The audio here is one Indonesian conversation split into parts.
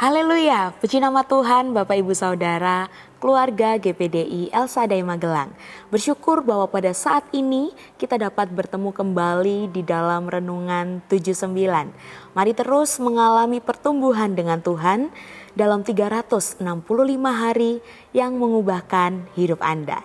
Haleluya, puji nama Tuhan Bapak Ibu Saudara, keluarga GPDI El Shaddai Magelang. Bersyukur bahwa pada saat ini kita dapat bertemu kembali di dalam Renungan 79. Mari terus mengalami pertumbuhan dengan Tuhan dalam 365 hari yang mengubahkan hidup Anda.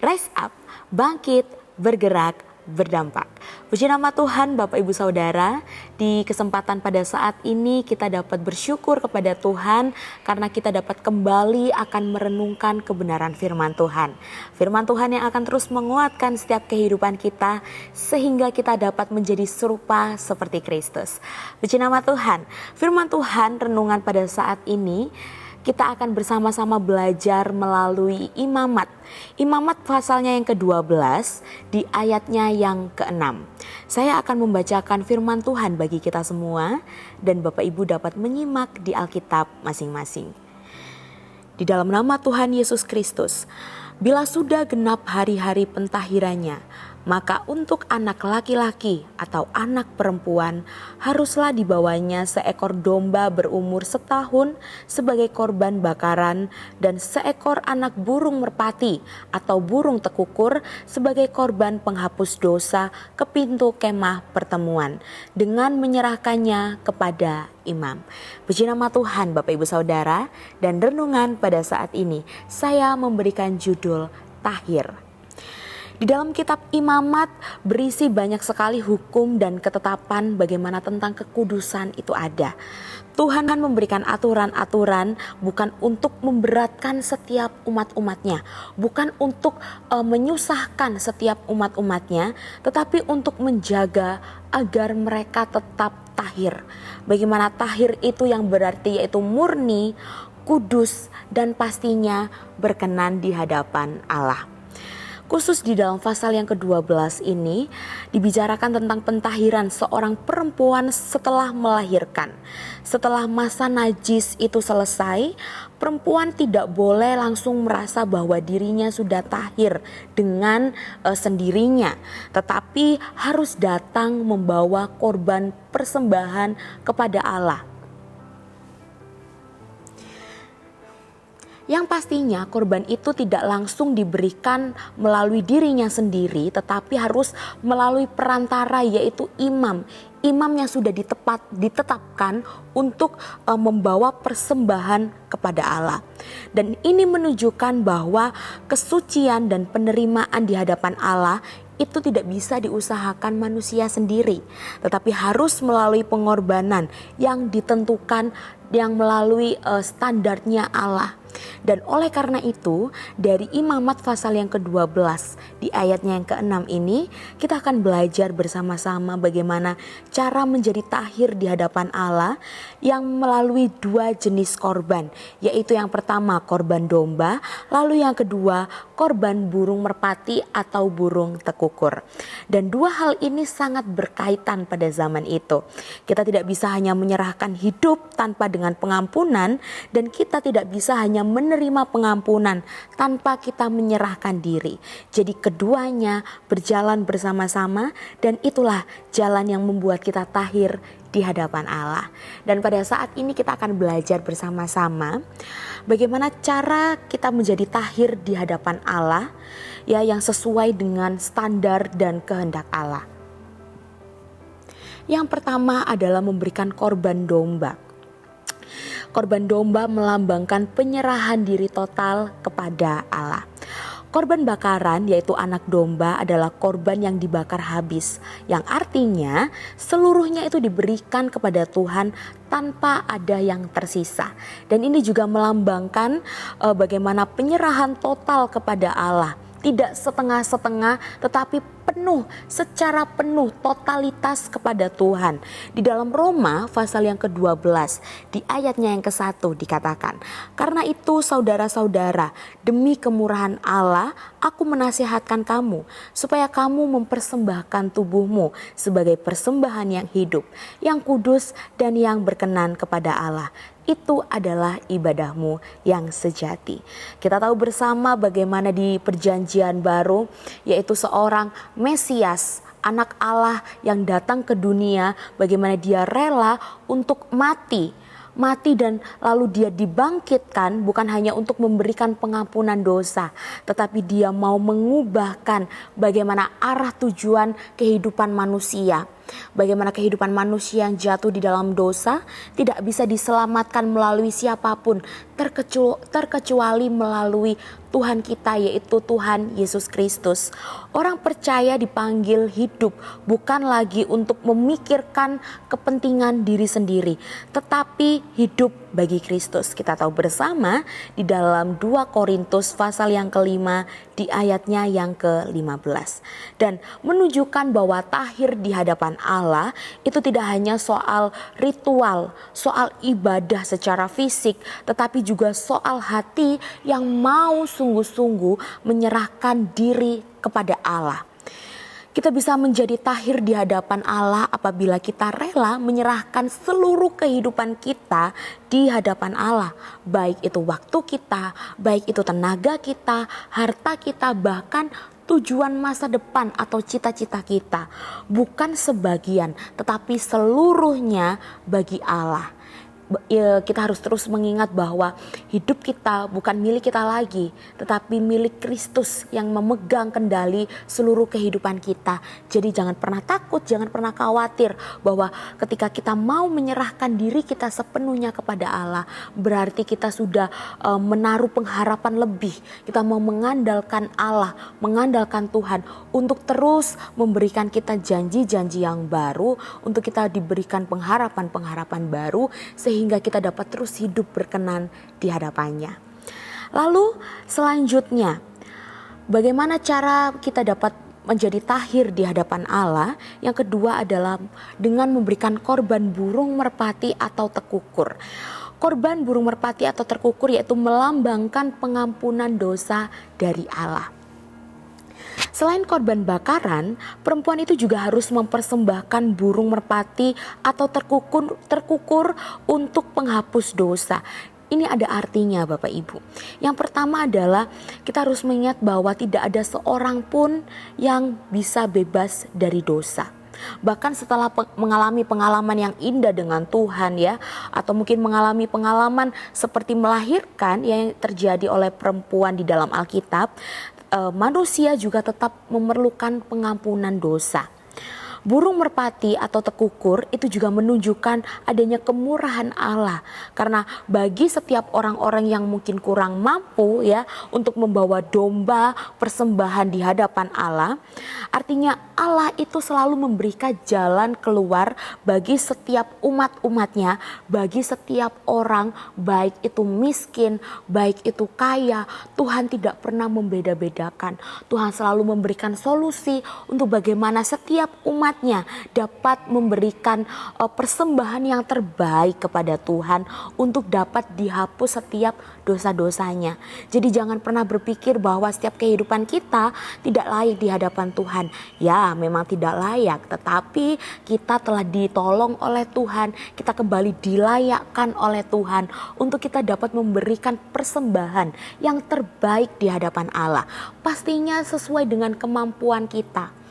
Rise up, bangkit, bergerak, berdampak. Puji nama Tuhan Bapak Ibu Saudara, di kesempatan pada saat ini kita dapat bersyukur kepada Tuhan karena kita dapat kembali akan merenungkan kebenaran firman Tuhan. Firman Tuhan yang akan terus menguatkan setiap kehidupan kita sehingga kita dapat menjadi serupa seperti Kristus. Puji nama Tuhan. Firman Tuhan renungan pada saat ini kita akan bersama-sama belajar melalui Imamat. Imamat pasalnya yang ke-12 di ayatnya yang ke-6. Saya akan membacakan firman Tuhan bagi kita semua dan Bapak Ibu dapat menyimak di Alkitab masing-masing. Di dalam nama Tuhan Yesus Kristus, bila sudah genap hari-hari pentahirannya, maka untuk anak laki-laki atau anak perempuan haruslah dibawanya seekor domba berumur setahun sebagai korban bakaran dan seekor anak burung merpati atau burung tekukur sebagai korban penghapus dosa ke pintu kemah pertemuan dengan menyerahkannya kepada imam. Puji nama Tuhan Bapak Ibu Saudara, dan renungan pada saat ini saya memberikan judul Tahir. Di dalam kitab Imamat berisi banyak sekali hukum dan ketetapan bagaimana tentang kekudusan itu ada. Tuhan kan memberikan aturan-aturan bukan untuk memberatkan setiap umat-umatnya, bukan untuk menyusahkan setiap umat-umatnya, tetapi untuk menjaga agar mereka tetap tahir. Bagaimana tahir itu yang berarti yaitu murni, kudus, dan pastinya berkenan di hadapan Allah. Khusus di dalam pasal yang ke-12 ini dibicarakan tentang pentahiran seorang perempuan setelah melahirkan. Setelah masa najis itu selesai, perempuan tidak boleh langsung merasa bahwa dirinya sudah tahir dengan sendirinya, tetapi harus datang membawa korban persembahan kepada Allah. Yang pastinya korban itu tidak langsung diberikan melalui dirinya sendiri, tetapi harus melalui perantara yaitu imam. Imam yang sudah ditetapkan untuk membawa persembahan kepada Allah. Dan ini menunjukkan bahwa kesucian dan penerimaan di hadapan Allah itu tidak bisa diusahakan manusia sendiri, tetapi harus melalui pengorbanan yang ditentukan yang melalui standarnya Allah. Dan oleh karena itu, dari Imamat pasal yang ke-12 di ayatnya yang ke-6 ini, kita akan belajar bersama-sama bagaimana cara menjadi tahir di hadapan Allah yang melalui dua jenis korban, yaitu yang pertama korban domba, lalu yang kedua korban burung merpati atau burung tekukur. Dan dua hal ini sangat berkaitan pada zaman itu. Kita tidak bisa hanya menyerahkan hidup tanpa dengan pengampunan, dan kita tidak bisa hanya menerima pengampunan tanpa kita menyerahkan diri. Jadi keduanya berjalan bersama-sama, dan itulah jalan yang membuat kita tahir di hadapan Allah. Dan pada saat ini kita akan belajar bersama-sama bagaimana cara kita menjadi tahir di hadapan Allah ya, yang sesuai dengan standar dan kehendak Allah. Yang pertama adalah memberikan korban domba. Korban domba melambangkan penyerahan diri total kepada Allah. Korban bakaran yaitu anak domba adalah korban yang dibakar habis, yang artinya seluruhnya itu diberikan kepada Tuhan tanpa ada yang tersisa. Dan ini juga melambangkan bagaimana penyerahan total kepada Allah. Tidak setengah-setengah, tetapi penuh, secara penuh, totalitas kepada Tuhan. Di dalam Roma pasal yang ke-12 di ayatnya yang ke-1 dikatakan, karena itu saudara-saudara, demi kemurahan Allah aku menasihatkan kamu supaya kamu mempersembahkan tubuhmu sebagai persembahan yang hidup, yang kudus dan yang berkenan kepada Allah. Itu adalah ibadahmu yang sejati. Kita tahu bersama bagaimana di perjanjian baru, yaitu seorang Mesias, anak Allah yang datang ke dunia, bagaimana dia rela untuk mati mati dan lalu dia dibangkitkan bukan hanya untuk memberikan pengampunan dosa, tetapi dia mau mengubahkan bagaimana arah tujuan kehidupan manusia. Bagaimana kehidupan manusia yang jatuh di dalam dosa tidak bisa diselamatkan melalui siapapun terkecuali melalui Tuhan kita, yaitu Tuhan Yesus Kristus. Orang percaya dipanggil hidup bukan lagi untuk memikirkan kepentingan diri sendiri, tetapi hidup bagi Kristus. Kita tahu bersama di dalam 2 Korintus pasal yang kelima di ayatnya yang ke-15. Dan menunjukkan bahwa tahir di hadapan Allah itu tidak hanya soal ritual, soal ibadah secara fisik, tetapi juga soal hati yang mau sungguh-sungguh menyerahkan diri kepada Allah. Kita bisa menjadi tahir di hadapan Allah apabila kita rela menyerahkan seluruh kehidupan kita di hadapan Allah. Baik itu waktu kita, baik itu tenaga kita, harta kita, bahkan tujuan masa depan atau cita-cita kita. Bukan sebagian, tetapi seluruhnya bagi Allah. Kita harus terus mengingat bahwa hidup kita bukan milik kita lagi, tetapi milik Kristus yang memegang kendali seluruh kehidupan kita. Jadi jangan pernah takut, jangan pernah khawatir bahwa ketika kita mau menyerahkan diri kita sepenuhnya kepada Allah, berarti kita sudah menaruh pengharapan lebih. Kita mau mengandalkan Allah, mengandalkan Tuhan untuk terus memberikan kita janji-janji yang baru, untuk kita diberikan pengharapan-pengharapan baru, sehingga kita dapat terus hidup berkenan di hadapannya. Lalu selanjutnya, bagaimana cara kita dapat menjadi tahir di hadapan Allah? Yang kedua adalah dengan memberikan korban burung merpati atau tekukur. Korban burung merpati atau terkukur yaitu melambangkan pengampunan dosa dari Allah. Selain korban bakaran, perempuan itu juga harus mempersembahkan burung merpati atau terkukur untuk penghapus dosa. Ini ada artinya Bapak Ibu. Yang pertama adalah kita harus mengingat bahwa tidak ada seorang pun yang bisa bebas dari dosa. Bahkan setelah mengalami pengalaman yang indah dengan Tuhan ya, atau mungkin mengalami pengalaman seperti melahirkan yang terjadi oleh perempuan di dalam Alkitab, manusia juga tetap memerlukan pengampunan dosa. Burung merpati atau tekukur itu juga menunjukkan adanya kemurahan Allah, karena bagi setiap orang-orang yang mungkin kurang mampu ya untuk membawa domba persembahan di hadapan Allah, artinya Allah itu selalu memberikan jalan keluar bagi setiap umat-umatnya, bagi setiap orang, baik itu miskin, baik itu kaya. Tuhan tidak pernah membeda-bedakan. Tuhan selalu memberikan solusi untuk bagaimana setiap umat dapat memberikan persembahan yang terbaik kepada Tuhan untuk dapat dihapus setiap dosa-dosanya. Jadi jangan pernah berpikir bahwa setiap kehidupan kita tidak layak di hadapan Tuhan. Ya, memang tidak layak, tetapi kita telah ditolong oleh Tuhan, kita kembali dilayakkan oleh Tuhan untuk kita dapat memberikan persembahan yang terbaik di hadapan Allah. Pastinya sesuai dengan kemampuan kita.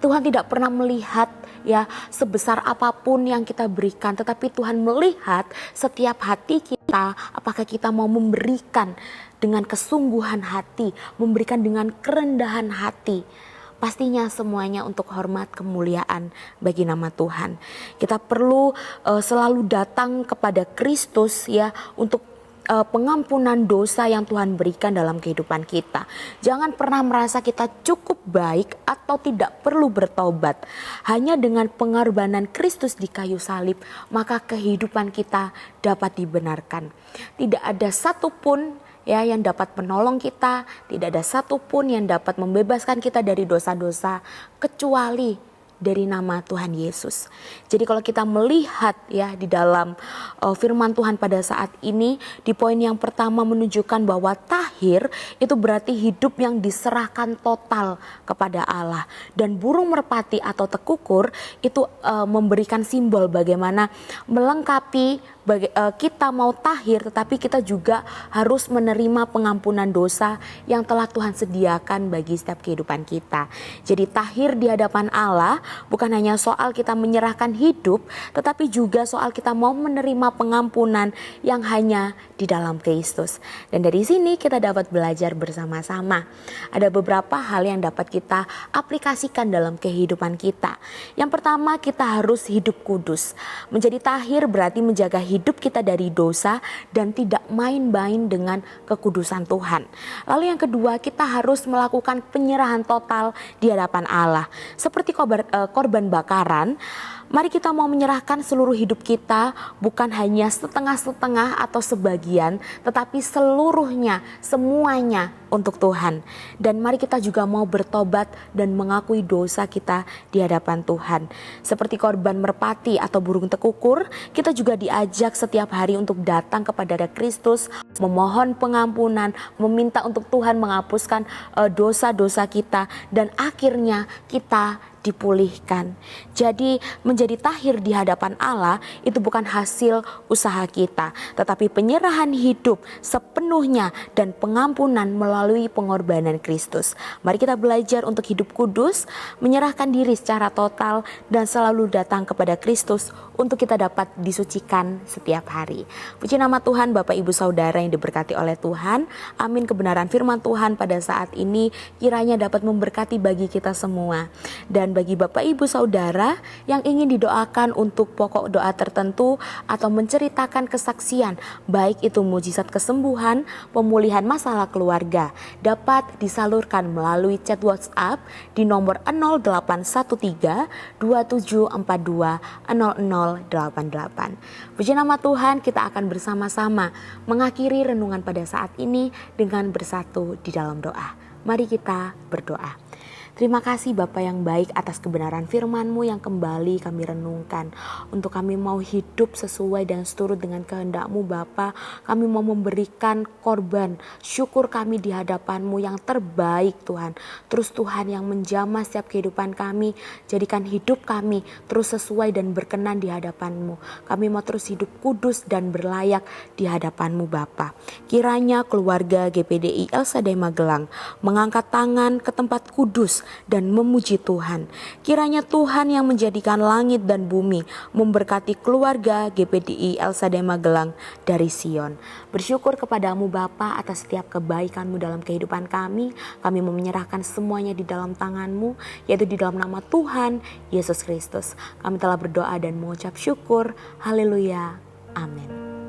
Tuhan tidak pernah melihat ya sebesar apapun yang kita berikan, tetapi Tuhan melihat setiap hati kita, apakah kita mau memberikan dengan kesungguhan hati, memberikan dengan kerendahan hati. Pastinya semuanya untuk hormat kemuliaan bagi nama Tuhan. Kita perlu selalu datang kepada Kristus ya untuk pengampunan dosa yang Tuhan berikan dalam kehidupan kita. Jangan pernah merasa kita cukup baik atau tidak perlu bertobat. Hanya dengan pengorbanan Kristus di kayu salib, maka kehidupan kita dapat dibenarkan. Tidak ada satupun ya yang dapat menolong kita, tidak ada satupun yang dapat membebaskan kita dari dosa-dosa kecuali dari nama Tuhan Yesus. Jadi kalau kita melihat ya di dalam firman Tuhan pada saat ini, di poin yang pertama menunjukkan bahwa tahir itu berarti hidup yang diserahkan total kepada Allah. Dan burung merpati atau tekukur itu memberikan simbol bagaimana melengkapi kita mau tahir, tetapi kita juga harus menerima pengampunan dosa yang telah Tuhan sediakan bagi setiap kehidupan kita. Jadi tahir di hadapan Allah bukan hanya soal kita menyerahkan hidup, tetapi juga soal kita mau menerima pengampunan yang hanya di dalam Kristus. Dan dari sini kita dapat belajar bersama-sama. Ada beberapa hal yang dapat kita aplikasikan dalam kehidupan kita. Yang pertama, kita harus hidup kudus. Menjadi tahir berarti menjaga hidup kita dari dosa dan tidak main-main dengan kekudusan Tuhan. Lalu yang kedua, kita harus melakukan penyerahan total di hadapan Allah. Seperti korban bakaran, mari kita mau menyerahkan seluruh hidup kita, bukan hanya setengah-setengah atau sebagian, tetapi seluruhnya, semuanya untuk Tuhan. Dan mari kita juga mau bertobat dan mengakui dosa kita di hadapan Tuhan. Seperti korban merpati atau burung tekukur, kita juga diajak setiap hari untuk datang kepada Kristus, memohon pengampunan, meminta untuk Tuhan menghapuskan dosa-dosa kita, dan akhirnya kita dipulihkan. Jadi menjadi tahir di hadapan Allah itu bukan hasil usaha kita, tetapi penyerahan hidup sepenuhnya dan pengampunan melalui pengorbanan Kristus. Mari kita belajar untuk hidup kudus, menyerahkan diri secara total dan selalu datang kepada Kristus untuk kita dapat disucikan setiap hari. Puji nama Tuhan, Bapak Ibu Saudara yang diberkati oleh Tuhan. Amin. Kebenaran firman Tuhan pada saat ini kiranya dapat memberkati bagi kita semua. Dan bagi Bapak Ibu Saudara yang ingin didoakan untuk pokok doa tertentu atau menceritakan kesaksian, baik itu mujizat kesembuhan, pemulihan masalah keluarga, dapat disalurkan melalui chat WhatsApp di nomor 0813 2742 0088. Puji nama Tuhan, kita akan bersama-sama mengakhiri renungan pada saat ini dengan bersatu di dalam doa. Mari kita berdoa. Terima kasih Bapa yang baik atas kebenaran firman-Mu yang kembali kami renungkan. Untuk kami mau hidup sesuai dan seturut dengan kehendak-Mu Bapa. Kami mau memberikan korban syukur kami di hadapan-Mu yang terbaik Tuhan. Terus Tuhan yang menjamah setiap kehidupan kami. Jadikan hidup kami terus sesuai dan berkenan di hadapan-Mu. Kami mau terus hidup kudus dan berlayak di hadapan-Mu Bapa. Kiranya keluarga GPDI El Shaddai Magelang mengangkat tangan ke tempat kudus dan memuji Tuhan. Kiranya Tuhan yang menjadikan langit dan bumi memberkati keluarga GPDI El Shaddai Magelang dari Sion. Bersyukur kepadamu Bapa atas setiap kebaikan-Mu dalam kehidupan kami. Kami mau menyerahkan semuanya di dalam tangan-Mu, yaitu di dalam nama Tuhan Yesus Kristus. Kami telah berdoa dan mengucap syukur. Haleluya. Amin.